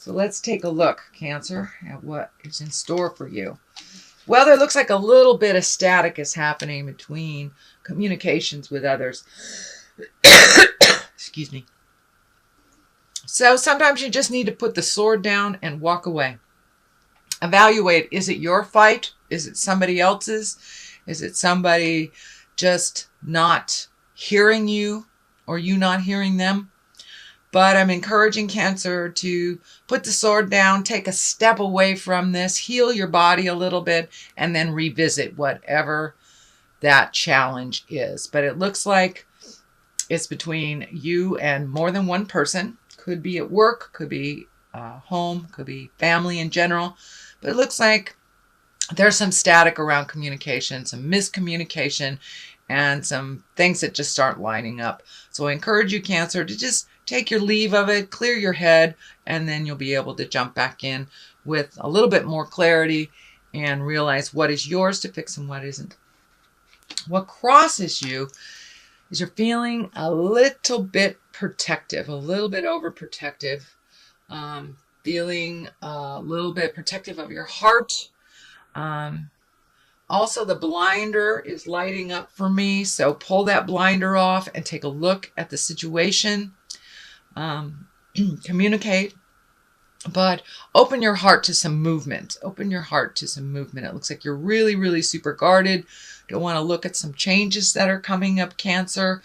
So let's take a look, Cancer, at what is in store for you. Well, there looks like a little bit of static is happening between communications with others. Excuse me. So sometimes you just need to put the sword down and walk away. Evaluate, is it your fight? Is it somebody else's? Is it somebody just not hearing you or you not hearing them? But I'm encouraging Cancer to put the sword down, take a step away from this, heal your body a little bit, and then revisit whatever that challenge is. But it looks like it's between you and more than one person. Could be at work, could be home, could be family in general. But it looks like there's some static around communication, some miscommunication, and some things that just aren't lining up. So I encourage you, Cancer, to just take your leave of it, clear your head, and then you'll be able to jump back in with a little bit more clarity and realize what is yours to fix and what isn't. What crosses you is you're feeling a little bit protective, a little bit overprotective, feeling a little bit protective of your heart. Also, the blinder is lighting up for me, so pull that blinder off and take a look at the situation. Communicate, but open your heart to some movement. Open your heart to some movement. It looks like you're really, really super guarded. Don't want to look at some changes that are coming up, Cancer.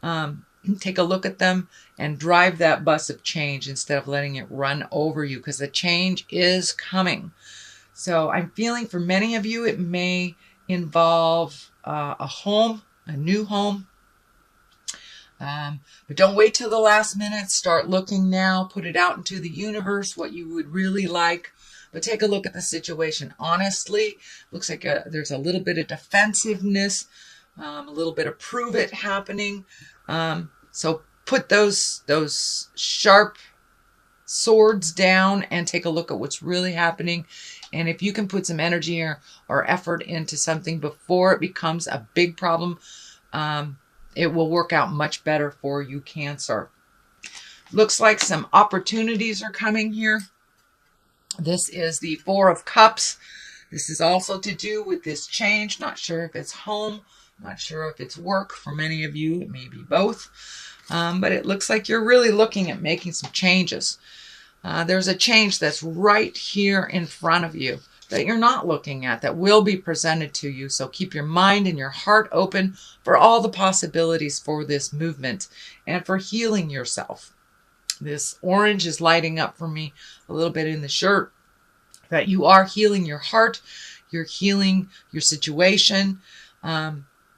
Take a look at them and drive that bus of change instead of letting it run over you, because the change is coming. So I'm feeling for many of you, it may involve a home, a new home. But don't wait till the last minute. Start looking now. Put it out into the universe, what you would really like. But take a look at the situation honestly. Looks like there's a little bit of defensiveness, a little bit of prove it happening. So put those sharp swords down and take a look at what's really happening. And if you can put some energy or effort into something before it becomes a big problem, it will work out much better for you, Cancer. Looks like some opportunities are coming here. This is the Four of Cups. This is also to do with this change. Not sure if it's home. Not sure if it's work. For many of you, it may be both. But it looks like you're really looking at making some changes. There's a change that's right here in front of you that you're not looking at, that will be presented to you. So keep your mind and your heart open for all the possibilities for this movement and for healing yourself. This orange is lighting up for me a little bit in the shirt, that you are healing your heart, you're healing your situation.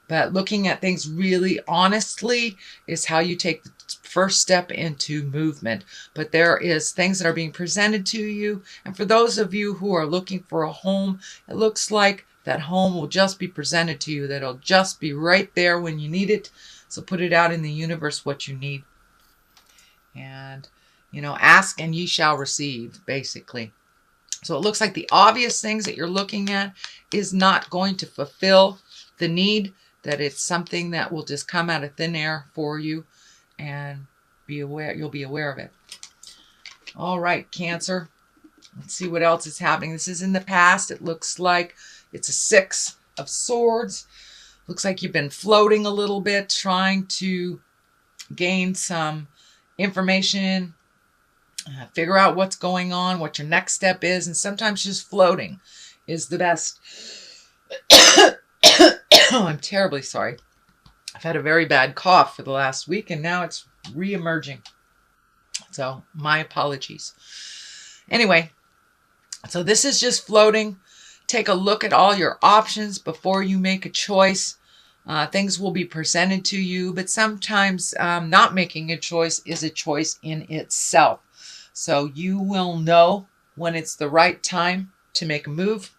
But looking at things really honestly is how you take the first step into movement. But there is things that are being presented to you. And for those of you who are looking for a home, it looks like that home will just be presented to you. That'll just be right there when you need it. So put it out in the universe what you need. And, ask and ye shall receive, basically. So it looks like the obvious things that you're looking at is not going to fulfill the need, that it's something that will just come out of thin air for you, and be aware, you'll be aware of it. All right, Cancer. Let's see what else is happening. This is in the past. It looks like it's a Six of Swords. Looks like you've been floating a little bit, trying to gain some information, figure out what's going on, what your next step is, and sometimes just floating is the best. I'm terribly sorry. I've had a very bad cough for the last week, and now it's re-emerging. So my apologies. Anyway, so this is just floating. Take a look at all your options before you make a choice. Things will be presented to you, but sometimes not making a choice is a choice in itself. So you will know when it's the right time to make a move.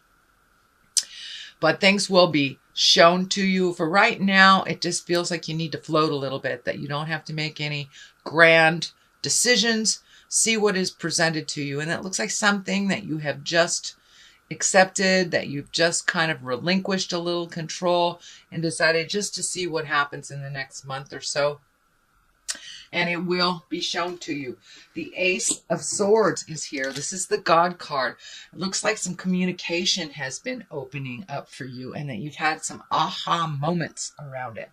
But things will be shown to you. For right now, it just feels like you need to float a little bit, that you don't have to make any grand decisions. See what is presented to you. And it looks like something that you have just accepted, that you've just kind of relinquished a little control and decided just to see what happens in the next month or so. and it will be shown to you. The Ace of Swords is here. This is the God card. It looks like some communication has been opening up for you and that you've had some aha moments around it.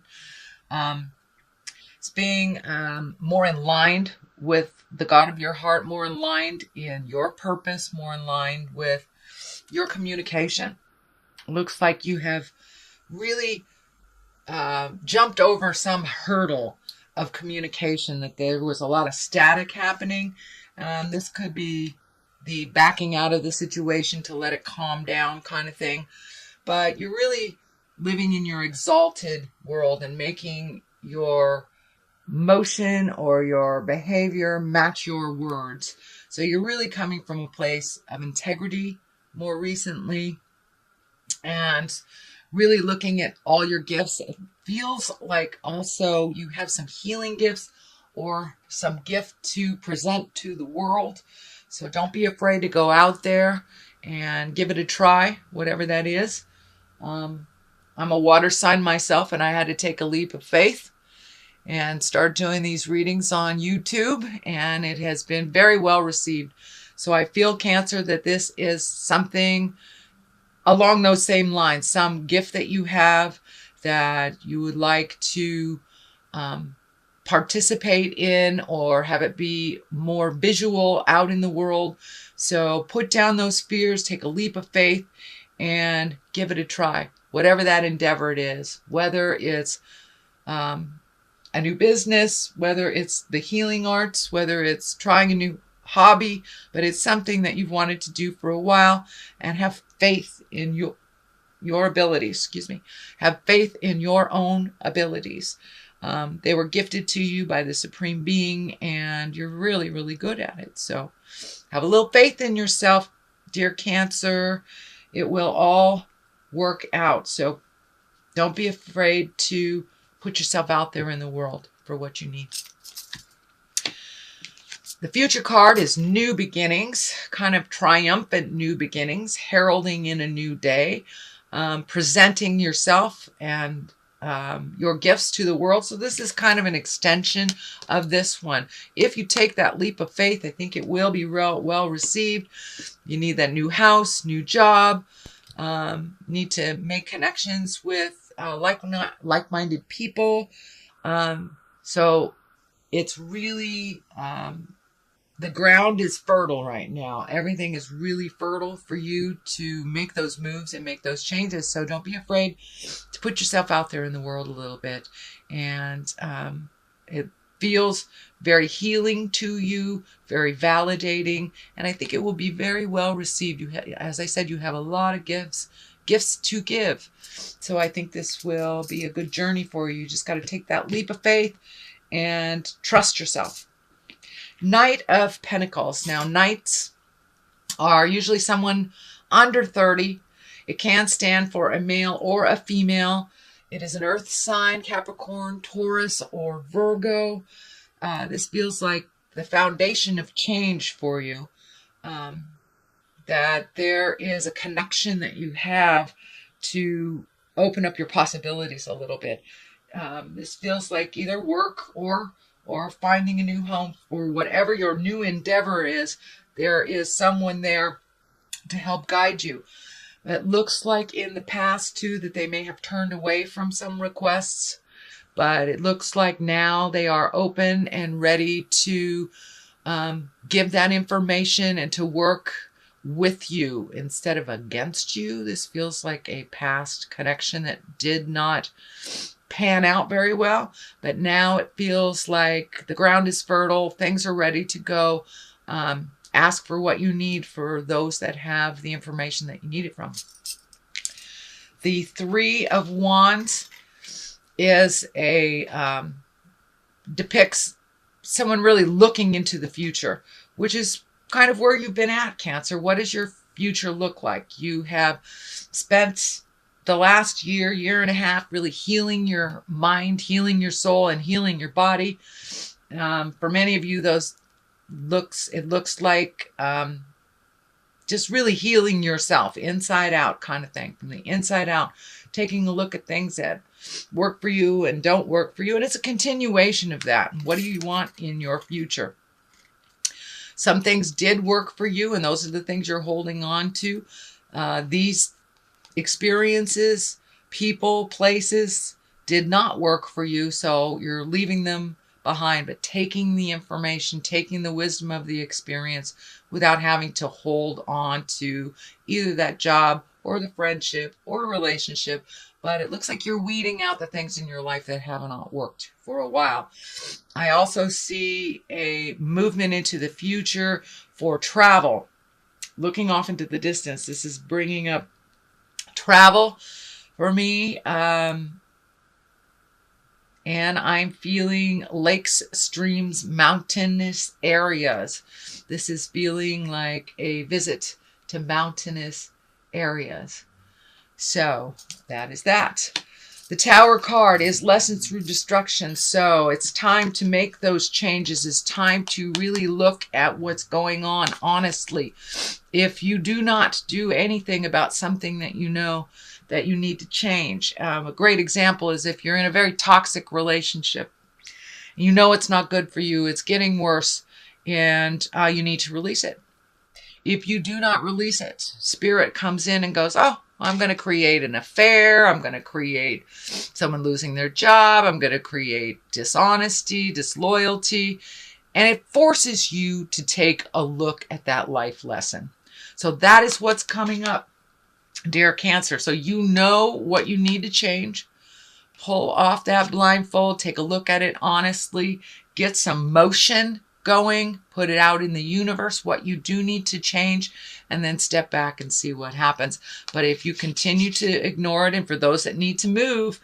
It's being more in line with the God of your heart, more in line in your purpose, more in line with your communication. It looks like you have really jumped over some hurdle of communication, that there was a lot of static happening. This could be the backing out of the situation to let it calm down kind of thing. But you're really living in your exalted world and making your motion or your behavior match your words. So you're really coming from a place of integrity more recently, and really looking at all your gifts. It feels like also you have some healing gifts or some gift to present to the world. So don't be afraid to go out there and give it a try, whatever that is. I'm a water sign myself, and I had to take a leap of faith and start doing these readings on YouTube, and it has been very well received. So I feel, Cancer, that this is something along those same lines, some gift that you have that you would like to participate in or have it be more visual out in the world. So put down those fears, take a leap of faith, and give it a try. Whatever that endeavor it is, whether it's a new business, whether it's the healing arts, whether it's trying a new hobby, but it's something that you've wanted to do for a while, and have faith in your abilities. Have faith in your own abilities. They were gifted to you by the Supreme Being, and you're really, really good at it. So have a little faith in yourself, dear Cancer. It will all work out. So don't be afraid to put yourself out there in the world for what you need. The future card is new beginnings, kind of triumphant new beginnings, heralding in a new day, presenting yourself and your gifts to the world. So this is kind of an extension of this one. If you take that leap of faith, I think it will be well received. You need that new house, new job, need to make connections with like-minded people. So it's really... the ground is fertile right now. Everything is really fertile for you to make those moves and make those changes. So don't be afraid to put yourself out there in the world a little bit. And it feels very healing to you, very validating. And I think it will be very well received. As I said, you have a lot of gifts to give. So I think this will be a good journey for you. You just got to take that leap of faith and trust yourself. Knight of Pentacles. Now, knights are usually someone under 30. It can stand for a male or a female. It is an earth sign, Capricorn, Taurus, or Virgo. This feels like the foundation of change for you. That there is a connection that you have to open up your possibilities a little bit. This feels like either work or finding a new home, or whatever your new endeavor is. There is someone there to help guide you. It looks like in the past too that they may have turned away from some requests, but it looks like now they are open and ready to give that information and to work with you instead of against you. This feels like a past connection that did not pan out very well, but now it feels like the ground is fertile, things are ready to go. Ask for what you need for those that have the information that you need it from. The Three of Wands is depicts someone really looking into the future, which is kind of where you've been at, Cancer. What does your future look like? You have spent the last year and a half really healing your mind, healing your soul, and healing your body. For many of you, it looks like just really healing yourself inside out kind of thing, from the inside out, taking a look at things that work for you and don't work for you. And it's a continuation of that. What do you want in your future? Some things did work for you, and those are the things you're holding on to. These experiences, people, places did not work for you, so you're leaving them behind, but taking the information, taking the wisdom of the experience without having to hold on to either that job or the friendship or relationship. But it looks like you're weeding out the things in your life that have not worked for a while. I also see a movement into the future for travel, looking off into the distance. This is bringing up travel for me. And I'm feeling lakes, streams, mountainous areas. This is feeling like a visit to mountainous areas. So that is that. The Tower card is lessons through destruction. So it's time to make those changes. It's time to really look at what's going on honestly. If you do not do anything about something that you know that you need to change. A great example is if you're in a very toxic relationship, you know it's not good for you, it's getting worse, and you need to release it. If you do not release it, Spirit comes in and goes, oh, I'm going to create an affair, I'm going to create someone losing their job, I'm going to create dishonesty, disloyalty, and it forces you to take a look at that life lesson. So that is what's coming up, dear Cancer. So you know what you need to change. Pull off that blindfold, take a look at it honestly, get some motion going, put it out in the universe, what you do need to change, and then step back and see what happens. But if you continue to ignore it, and for those that need to move,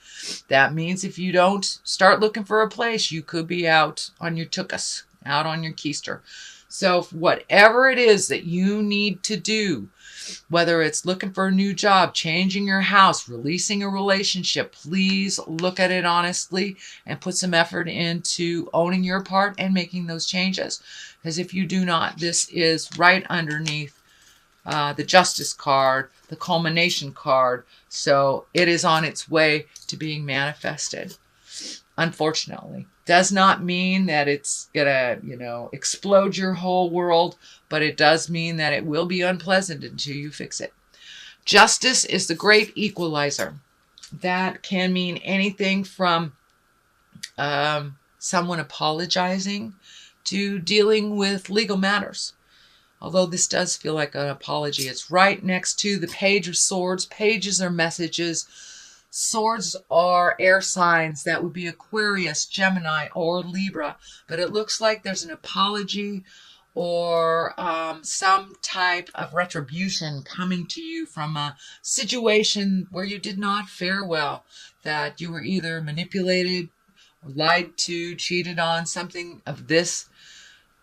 that means if you don't start looking for a place, you could be out on your tuchus, out on your keister. So whatever it is that you need to do, whether it's looking for a new job, changing your house, releasing a relationship, please look at it honestly and put some effort into owning your part and making those changes. Because if you do not, this is right underneath the Justice card, the culmination card. So it is on its way to being manifested. Unfortunately, does not mean that it's gonna, explode your whole world, but it does mean that it will be unpleasant until you fix it. Justice is the great equalizer. That can mean anything from someone apologizing to dealing with legal matters. Although this does feel like an apology. It's right next to the Page of Swords. Pages are messages. Swords are air signs. That would be Aquarius, Gemini, or Libra. But it looks like there's an apology or some type of retribution coming to you from a situation where you did not fare well. That you were either manipulated, or lied to, cheated on, something of this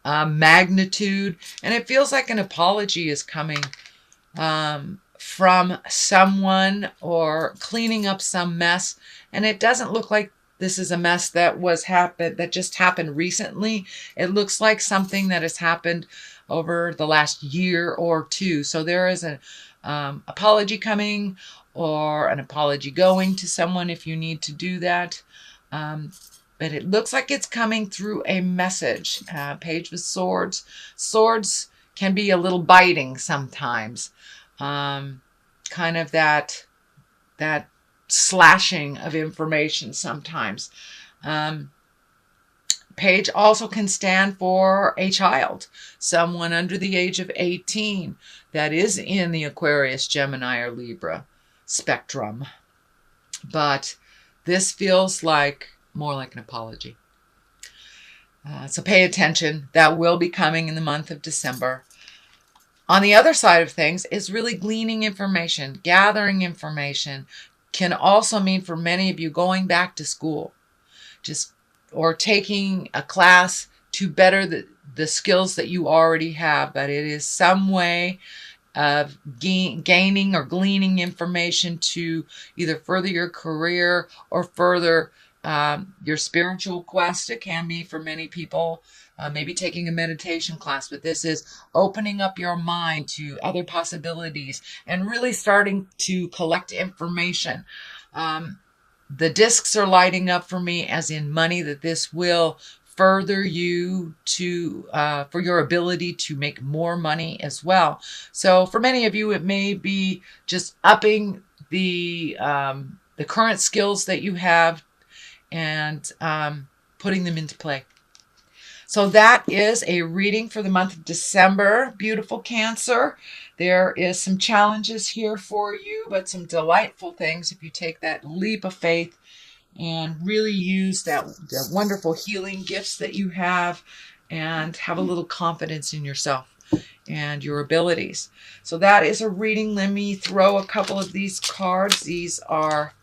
magnitude. And it feels like an apology is coming from someone or cleaning up some mess. And it doesn't look like this is a mess that just happened recently. It looks like something that has happened over the last year or two. So there is an apology coming or an apology going to someone if you need to do that. But it looks like it's coming through a message. Page of Swords. Swords can be a little biting sometimes. Kind of that slashing of information sometimes. Page also can stand for a child, someone under the age of 18 that is in the Aquarius, Gemini, or Libra spectrum. But this feels like more like an apology. So pay attention. That will be coming in the month of December. On the other side of things is really gleaning information, gathering information. Can also mean for many of you going back to school, or taking a class to better the skills that you already have. But it is some way of gaining or gleaning information to either further your career or further your spiritual quest. It can be for many people. Maybe taking a meditation class, but this is opening up your mind to other possibilities and really starting to collect information. The discs are lighting up for me as in money, that this will further you to for your ability to make more money as well. So for many of you, it may be just upping the current skills that you have and putting them into play. So that is a reading for the month of December. Beautiful Cancer. There is some challenges here for you, but some delightful things if you take that leap of faith and really use the wonderful healing gifts that you have and have a little confidence in yourself and your abilities. So that is a reading. Let me throw a couple of these cards. These are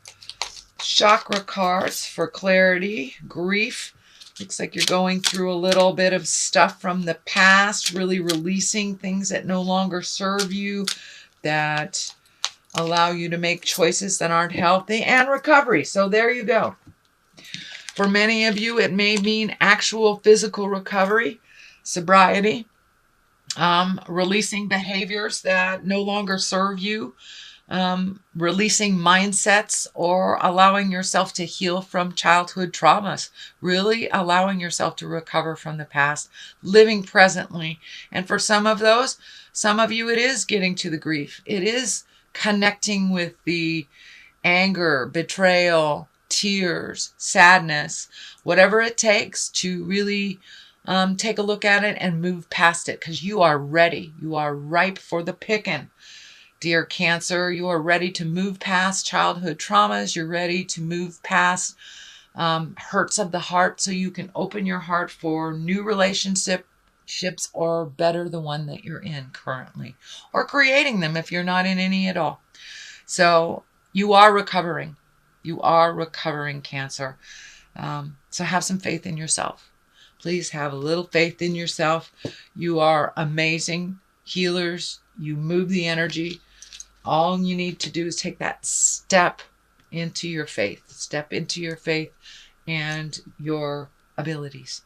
chakra cards for clarity, grief. Looks like you're going through a little bit of stuff from the past, really releasing things that no longer serve you, that allow you to make choices that aren't healthy, and recovery. So there you go. For many of you, it may mean actual physical recovery, sobriety, releasing behaviors that no longer serve you, releasing mindsets, or allowing yourself to heal from childhood traumas, really allowing yourself to recover from the past, living presently. And for some of you, it is getting to the grief. It is connecting with the anger, betrayal, tears, sadness, whatever it takes to really take a look at it and move past it, because you are ready. You are ripe for the picking. Dear Cancer, you are ready to move past childhood traumas. You're ready to move past hurts of the heart, so you can open your heart for new relationships, or better the one that you're in currently, or creating them if you're not in any at all. So you are recovering. You are recovering, Cancer. So have some faith in yourself. Please have a little faith in yourself. You are amazing healers. You move the energy. All you need to do is take that step into your faith. Step into your faith and your abilities.